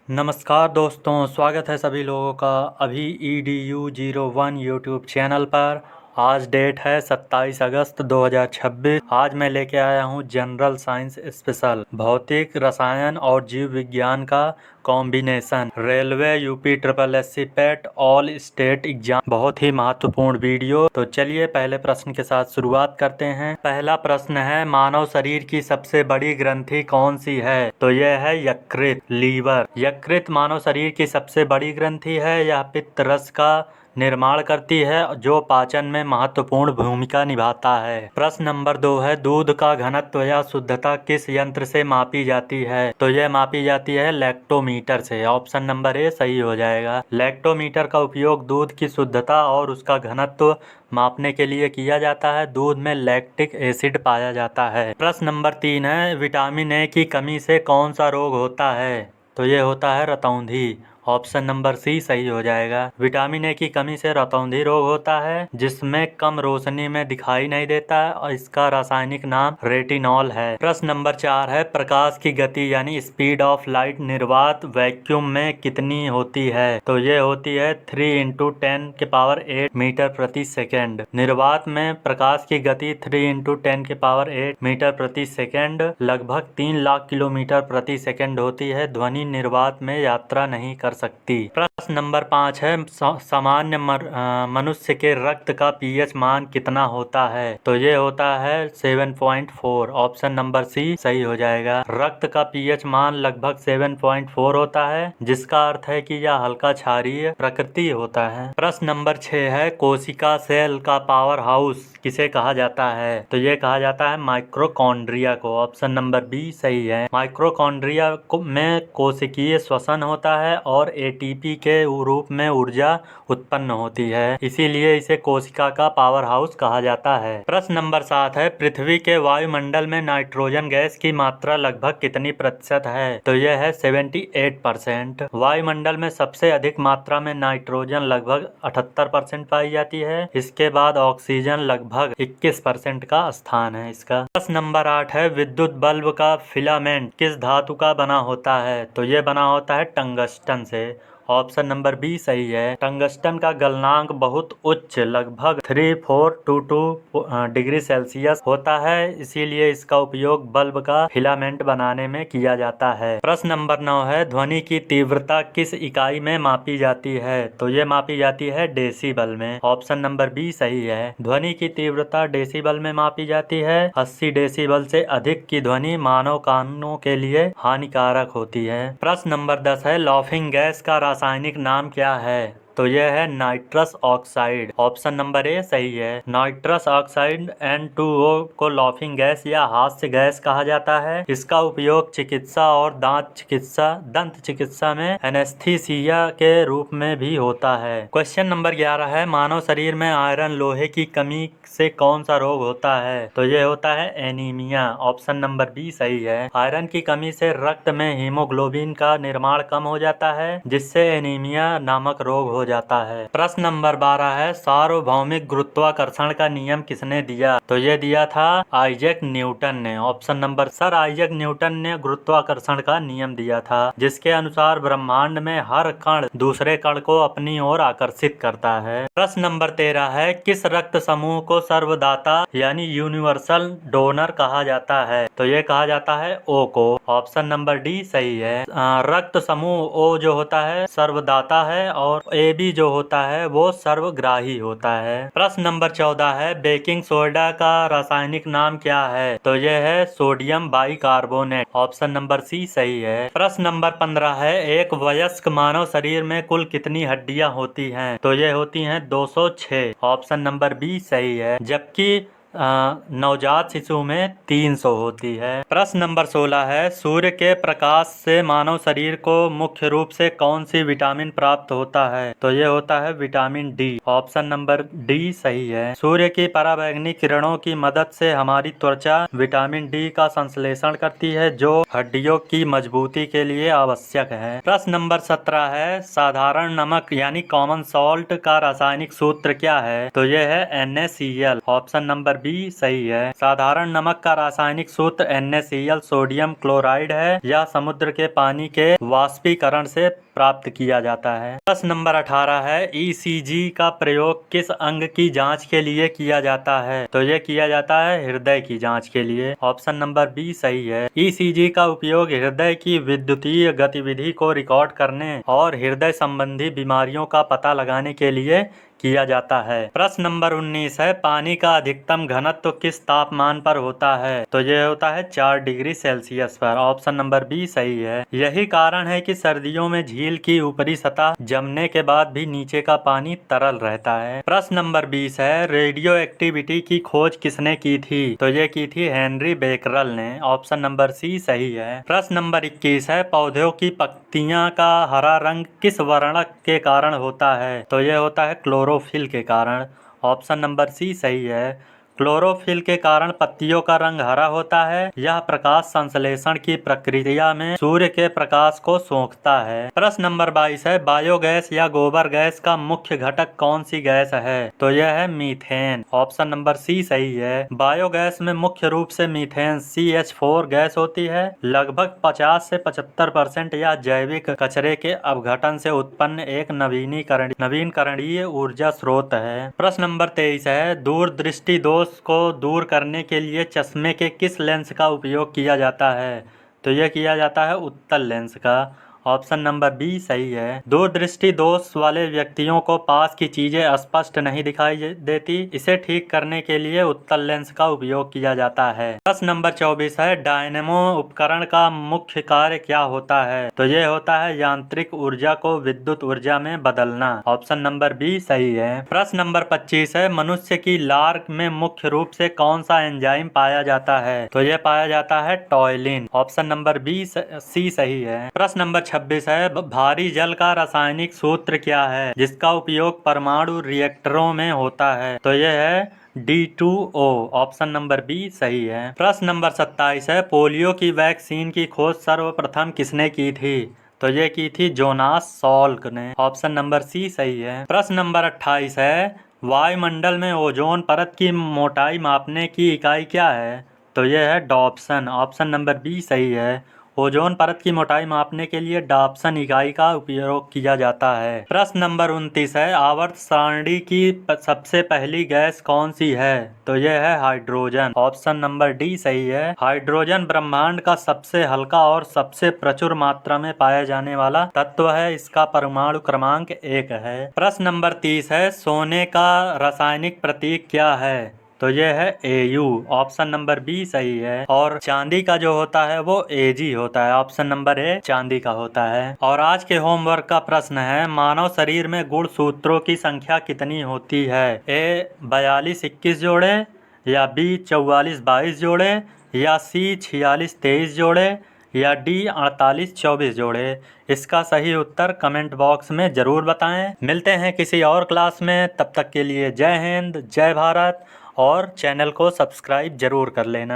नमस्कार दोस्तों, स्वागत है सभी लोगों का अभी EDU01 यूट्यूब चैनल पर। आज डेट है 27 अगस्त 2026। आज मैं लेके आया हूँ जनरल साइंस स्पेशल भौतिक रसायन और जीव विज्ञान का combination railway UP triple SC पेट ऑल स्टेट एग्जाम। बहुत ही महत्वपूर्ण वीडियो। तो चलिए पहले प्रश्न के साथ शुरुआत करते हैं। पहला प्रश्न है, मानव शरीर की सबसे बड़ी ग्रंथि कौन सी है? तो यह है यकृत, लीवर। यकृत मानव शरीर की सबसे बड़ी ग्रंथि है। यह पित्त रस का निर्माण करती है जो पाचन में महत्वपूर्ण भूमिका निभाता है। प्रश्न नंबर 2 है, दूध का घनत्व या शुद्धता किस यंत्र से मापी जाती है? तो यह मापी जाती है लैक्टोमीटर से। ऑप्शन नंबर ए सही हो जाएगा। लैक्टोमीटर का उपयोग दूध की शुद्धता और उसका घनत्व मापने के लिए किया जाता है। दूध में लैक्टिक एसिड पाया जाता है। प्रश्न नंबर 3 है, विटामिन ए की कमी से कौन सा रोग होता है? तो ये होता है रतौंधी। ऑप्शन नंबर सी सही हो जाएगा। विटामिन ए की कमी से रतौंधी रोग होता है जिसमें कम रोशनी में दिखाई नहीं देता है और इसका रासायनिक नाम रेटिनॉल है। प्रश्न नंबर 4 है, प्रकाश की गति यानी स्पीड ऑफ लाइट निर्वात वैक्यूम में कितनी होती है? तो ये होती है 3 × 10⁸ मीटर प्रति सेकेंड। निर्वात में प्रकाश की गति 3 × 10⁸ मीटर प्रति सेकेंड लगभग 3 लाख किलोमीटर प्रति सेकेंड होती है। ध्वनि निर्वात में यात्रा नहीं कर सकती। प्रश्न नंबर 5 है, सामान्य मनुष्य के रक्त का पीएच मान कितना होता है? तो ये होता है 7.4। ऑप्शन नंबर सी सही हो जाएगा। रक्त का पीएच मान लगभग 7.4 होता है जिसका अर्थ है कि यह हल्का क्षारीय प्रकृति होता है। प्रश्न नंबर 6 है, कोशिका सेल का पावर हाउस किसे कहा जाता है? तो ये कहा जाता है माइक्रोकॉन्ड्रिया को। ऑप्शन नंबर बी सही है। माइक्रोकॉन्ड्रिया में कोशिकीय श्वसन होता है और एटीपी के रूप में ऊर्जा उत्पन्न होती है, इसीलिए इसे कोशिका का पावर हाउस कहा जाता है। प्रश्न नंबर 7 है, पृथ्वी के वायुमंडल में नाइट्रोजन गैस की मात्रा लगभग कितनी प्रतिशत है? तो यह है 78%। वायुमंडल में सबसे अधिक मात्रा में नाइट्रोजन लगभग 78% पाई जाती है। इसके बाद ऑक्सीजन लगभग 21% का स्थान है इसका। प्रश्न नंबर 8 है, विद्युत बल्ब का फिलामेंट किस धातु का बना होता है? तो ये बना होता है टंगस्टन से। ऑप्शन नंबर बी सही है। टंगस्टन का गलनांक बहुत उच्च लगभग 3422 डिग्री सेल्सियस होता है, इसीलिए इसका उपयोग बल्ब का फिलामेंट बनाने में किया जाता है। प्रश्न नंबर 9 है, ध्वनि की तीव्रता किस इकाई में मापी जाती है? तो ये मापी जाती है डेसीबल में। ऑप्शन नंबर बी सही है। ध्वनि की तीव्रता डेसीबल में मापी जाती है। 80 डेसीबल से अधिक की ध्वनि मानव कानों के लिए हानिकारक होती है। प्रश्न नंबर 10 है, लाफिंग गैस का रासायनिक नाम क्या है? तो यह है nitrous oxide. Option number A सही है। नाइट्रस ऑक्साइड N2O को लाफिंग गैस या हास्य गैस कहा जाता है। इसका उपयोग चिकित्सा और दंत चिकित्सा में एनेस्थीसिया के रूप में भी होता है। क्वेश्चन नंबर 11 है, मानव शरीर में आयरन लोहे की कमी से कौन सा रोग होता है? तो यह होता है एनीमिया। ऑप्शन नंबर बी सही है। आयरन की कमी से रक्त में हीमोग्लोबिन का निर्माण कम हो जाता है जिससे एनीमिया नामक रोग हो जाता है। प्रश्न नंबर 12 है, सार्वभौमिक गुरुत्वाकर्षण का नियम किसने दिया? तो ये दिया था आइजैक न्यूटन ने। Option number sir Isaac Newton ने गुरुत्वाकर्षण का नियम दिया था जिसके अनुसार ब्रह्मांड में हर कण दूसरे कण को अपनी ओर आकर्षित करता है। प्रश्न नंबर 13 है, किस रक्त समूह को सर्वदाता यानी यूनिवर्सल डोनर कहा जाता है? तो ये कहा जाता है ओ को। ऑप्शन नंबर डी सही है। रक्त समूह ओ जो होता है सर्वदाता है और ए बी जो होता है वो सर्वग्राही होता है। प्रश्न नंबर 14 है, बेकिंग सोडा का रासायनिक नाम क्या है? तो यह है sodium bicarbonate. Option number C सही है। प्रश्न नंबर 15 है, एक वयस्क मानव शरीर में कुल कितनी हड्डियां होती हैं? तो ये होती हैं 206। ऑप्शन नंबर बी सही है। जबकि नवजात शिशु में 300 होती है। प्रश्न नंबर 16 है, सूर्य के प्रकाश से मानव शरीर को मुख्य रूप से कौन सी विटामिन प्राप्त होता है? तो ये होता है vitamin D. Option number D सही है। सूर्य की पराबैंगनी किरणों की मदद से हमारी त्वचा विटामिन डी का संश्लेषण करती है जो हड्डियों की मजबूती के लिए आवश्यक है। प्रश्न नंबर 17 है, साधारण नमक यानी कॉमन सॉल्ट का रासायनिक सूत्र क्या है? तो यह है NaCl। ऑप्शन नंबर बी सही है। साधारण नमक का रासायनिक सूत्र NaCl सोडियम क्लोराइड है। यह समुद्र के पानी के वाष्पीकरण से प्राप्त किया जाता है। प्रश्न नंबर 18 है ECG का प्रयोग किस अंग की जांच के लिए किया जाता है? तो ये किया जाता है हृदय की जांच के लिए। ऑप्शन नंबर बी सही है। ECG का उपयोग हृदय की विद्युतीय गतिविधि को रिकॉर्ड करने और हृदय संबंधी बीमारियों का पता लगाने के लिए किया जाता है। प्रश्न नंबर 19 है पानी का अधिकतम घनत्व किस तापमान पर होता है? तो यह होता है 4 डिग्री सेल्सियस पर। ऑप्शन नंबर बी सही है। यही कारण है कि सर्दियों में झील की ऊपरी सतह जमने के बाद भी नीचे का पानी तरल रहता है। प्रश्न नंबर 20 है रेडियो एक्टिविटी की खोज किसने की थी? तो ये की थी हेनरी बेकरल ने। ऑप्शन नंबर सी सही है। प्रश्न नंबर 21 है पौधों की पत्तियां का हरा रंग किस वर्णक के कारण होता है? तो यह होता है क्लोरोफिल के कारण। ऑप्शन नंबर सी सही है। क्लोरोफिल के कारण पत्तियों का रंग हरा होता है। यह प्रकाश संश्लेषण की प्रक्रिया में सूर्य के प्रकाश को सोखता है। प्रश्न नंबर 22 है बायोगैस या गोबर गैस का मुख्य घटक कौन सी गैस है? तो यह है मीथेन। ऑप्शन नंबर सी सही है। बायोगैस में मुख्य रूप से मीथेन CH4 गैस होती है। लगभग 50 से 75% यह जैविक कचरे के अपघटन से उत्पन्न एक नवीनकरणीय ऊर्जा स्रोत है। प्रश्न नंबर 23 है दूरदृष्टि दोष को दूर करने के लिए चश्मे के किस लेंस का उपयोग किया जाता है? तो यह किया जाता है उत्तल लेंस का। ऑप्शन नंबर बी सही है। दूरदृष्टि दोष वाले व्यक्तियों को पास की चीजें स्पष्ट नहीं दिखाई देती। इसे ठीक करने के लिए उत्तल लेंस का उपयोग किया जाता है। प्रश्न नंबर 24 है डायनेमो उपकरण का मुख्य कार्य क्या होता है? तो यह होता है यांत्रिक ऊर्जा को विद्युत ऊर्जा में बदलना। ऑप्शन नंबर बी सही है। प्रश्न नंबर 25 है मनुष्य की लार में मुख्य रूप से कौन सा एंजाइम पाया जाता है? तो यह पाया जाता है टॉयलिन। ऑप्शन नंबर बी सी सही है। प्रश्न नंबर 26 है भारी जल का रासायनिक सूत्र क्या है जिसका उपयोग परमाणु रिएक्टरों में होता है? तो यह है D2O। ऑप्शन नंबर बी सही है। प्रश्न नंबर 27 है पोलियो की वैक्सीन की खोज सर्वप्रथम किसने की थी? तो ये की थी जोनास सॉल्क ने। ऑप्शन नंबर सी सही है। प्रश्न नंबर 28 है वायुमंडल में ओजोन परत की मोटाई मापने की इकाई क्या है? तो यह है डॉप्सन। ऑप्शन नंबर बी सही है। ओजोन परत की मोटाई मापने के लिए डॉप्सन इकाई का उपयोग किया जाता है। प्रश्न नंबर 29 है आवर्त सारणी की सबसे पहली गैस कौन सी है? तो यह है हाइड्रोजन। ऑप्शन नंबर डी सही है। हाइड्रोजन ब्रह्मांड का सबसे हल्का और सबसे प्रचुर मात्रा में पाया जाने वाला तत्व है। इसका परमाणु क्रमांक 1 है। प्रश्न नंबर 30 है सोने का रासायनिक प्रतीक क्या है? तो यह है AU। ऑप्शन नंबर बी सही है। और चांदी का जो होता है वो AG होता है। ऑप्शन नंबर ए चांदी का होता है। और आज के होमवर्क का प्रश्न है मानव शरीर में गुणसूत्रों की संख्या कितनी होती है? A 42-21 जोड़े या B 44-22 जोड़े या C 46-23 जोड़े या D 48-24 जोड़े? इसका सही उत्तर कमेंट बॉक्स में जरूर बताएं। मिलते हैं किसी और क्लास में, तब तक के लिए जय हिंद जय भारत और चैनल को सब्सक्राइब जरूर कर लेना।